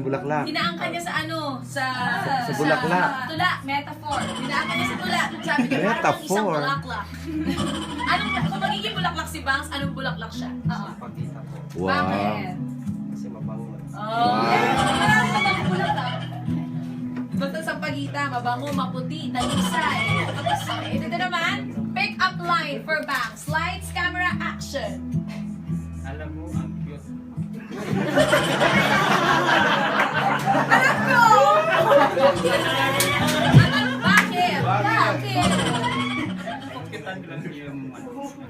Bulaklak. Dinaangkan niya sa ano? Sa bulaklak. Tula, metaphor. Dinaangkan niya sa tula. Sabi niya, parang Metaphor. isang bulaklak. Kung magiging bulaklak si Bangs, anong bulaklak siya? Oo. Wow. Bakit? Kasi mabango. Maraming bulaklak. Basta sa pagita, mabango, maputi, talisay. Tapos, ito naman, pick up line for Bangs. Lights, camera, action. Alam mo, ang cute. Alam ko! Bakit? Bakit? Kukitan ko lang yung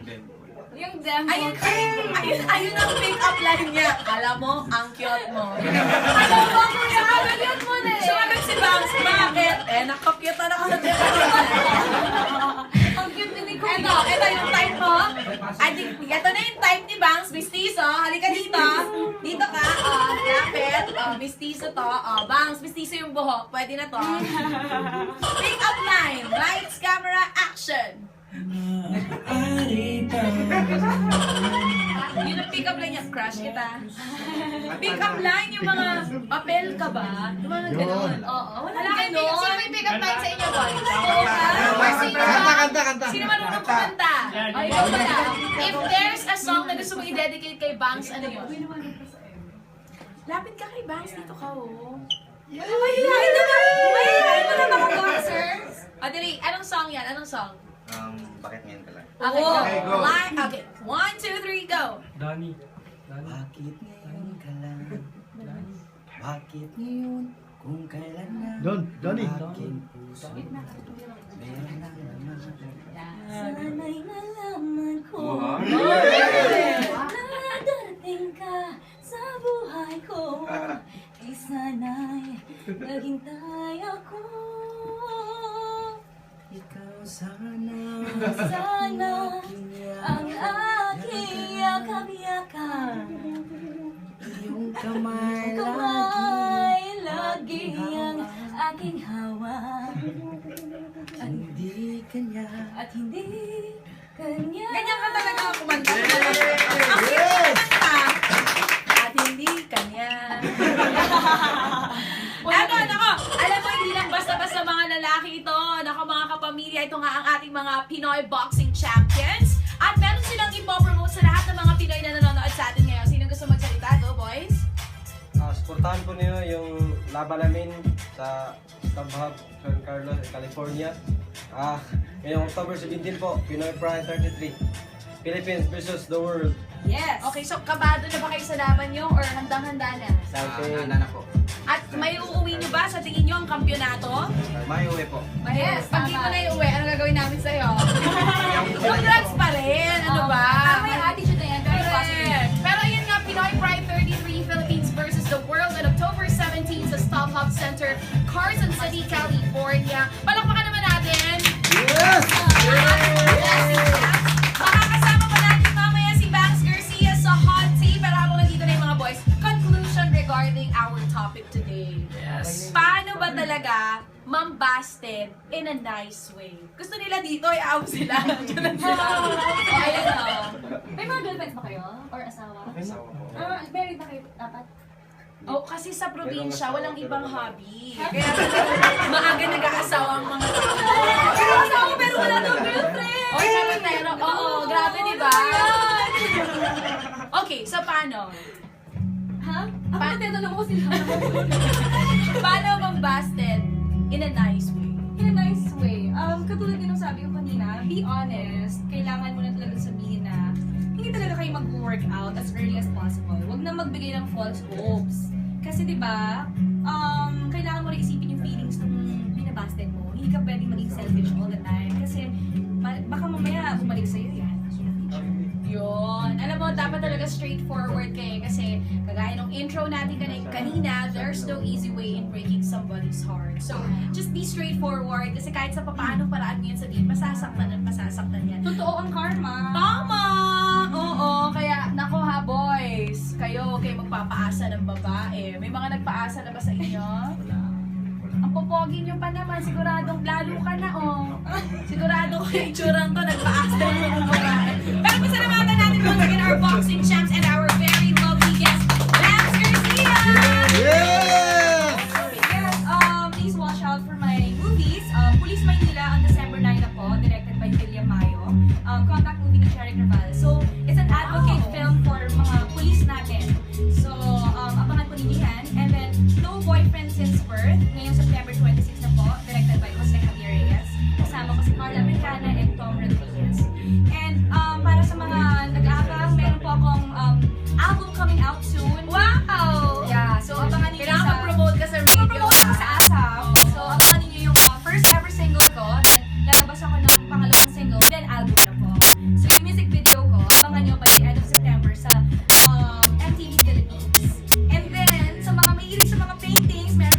demo. Yung demo. Ayun ang pick-up line niya. Alam mo, ang cute mo. Alam mo, kuya, ang cute mo na eh. Sumagot si Bangs, bakit? Nakapute na ako sa demo. Ang cute din ni Kuya. Ito yung type mo. Ito na yung type ni Bangs, mistizo. Halika dito. Dito ka. Lapit. Mistizo to. Bangs, mistizo yung buhok. Pwede na to. Pick-up line. Lights, camera, action. Yun ang pick-up line niya, crush kita. Pick-up line, yung mga papel ka ba? Yung mga gano'n. Oo, wala gano'n. Sino may pick-up line sa inyo, boys? Oo ka? Kanta. Sino marunong kumanta? O, ikaw ba na? If there's a song na gusto mong i-dedicate kay Bangs, ano yun? Lapit ka kay Bangs, dito ka, oh. Mahihayin mo na mga boxers. O, dali, anong song yan? Anong song? Bakit ngayon ka lang? Okay, Okay, go. go. Okay, 1, 2, 3, go. Donnie. Bakit ngayon ka lang? Bakit ngayon? Kung kailan na Donnie. aking puso meron na naman. Sana'y nalaman ko Yeah. na darating ka sa buhay ko. Di sana'y naghintay ako. Ikaw sana Sana ang aking yakap-yakap. iyong kamay Kamay lagi ang aking hawak. hindi kanya. At hindi kanya. Ganyan ka talaga kumanta. Ang cute kumanta. At hindi kanya. Nako. Alam mo, hindi lang basta-basta mga lalaki ito. Nako mga kapamilya, ito nga ang ating mga Pinoy Boxing Champions. At meron silang ipopromote sa lahat ng mga Pinoy na nanonood sa atin ngayon. Sino gusto magsalita? Go, boys! Suportahan po niyo yung laban namin sa StubHub, San Carlos, California. Ngayong October 17 po, Pinoy Pride 33. Philippines versus the world. Yes! Okay, so kabado na ba kayo sa laban nyo or handang-handa na? Na po. At may uuwi nyo ba sa tingin nyo ang kampyonato? May uwi po. Yes, pag di mo na iuwi, ano gagawin namin sa'yo? Congrats pa rin, ano ba? May attitude na yan. Very positive. Correct. Pero yun nga, Pinoy Pride 33 Philippines versus the world on October 17 sa StubHub Center, Carson City, California. Palakpakan naman natin! Yes! Makakasama pa natin mamaya si Bangs Garcia sa hot tea. Pero habang nandito na yung mga boys, conclusion regarding our topic today. Yes. Paano ba talaga mambasted in a nice way? Gusto nila dito, iaw sila. Diyan sila. Ayan o. May mga girlfriends ba kayo? Or asawa? Married ba kayo? Dapat? Oh, kasi sa probinsya, walang ibang hobby. Kaya maaga nag-aasawa ang mga tao. Pero asawa pero wala daw girlfriend! Oh, pero, oo, grabe diba? Okay, so paano? Ha? Ako natin ko sila. Paano mambasted in a nice way? In a nice way. Katulad din ng sabi ko kanina, be honest. Kailangan mo na talaga sabihin na hindi talaga kayo mag-workout as early as possible. Huwag na magbigay ng false hopes. Kasi diba, kailangan mo rin isipin yung feelings nung binabasted mo. Hindi ka pwedeng maging selfish all the time. Kasi baka mamaya bumalik sa'yo yan. Yun. Alam mo, dapat talaga straightforward kayo kasi kagaya ng intro natin kanina, there's no easy way in breaking somebody's heart. So, just be straightforward kasi kahit sa papaanong paraan mo yun sabihin, masasaktan at masasaktan yan. Totoo ang karma. Tama! Oo, kaya nako ha boys, kayo magpapaasa ng babae. May mga nagpaasa na ba sa inyo? Ang popogi nyo pa naman, siguradong lalo ka na oh. Sigurado ko yung itsurang to, nagpaasa na ng babae. Pero pasalamatan natin once again our boxing champs and our very lovely guest, Bangs Garcia! Yeah! Since Birth. Ngayong September 26 na po, directed by Jose Javier Reyes. Kasama ko si Carla Americana and Tom Rodriguez. And para sa mga nag-aabang, meron po akong album coming out soon. Wow! Yeah, so abangan niyo Kailangan sa... mag-promote ka sa radio. Promote ako sa ASAP. So abangan niyo yung first ever single ko. Then lalabas ako ng pangalawang single. Then album na po. So yung music video ko, abangan niyo by the end of September sa MTV Philippines. And then, sa mga mahilig sa mga paintings, meron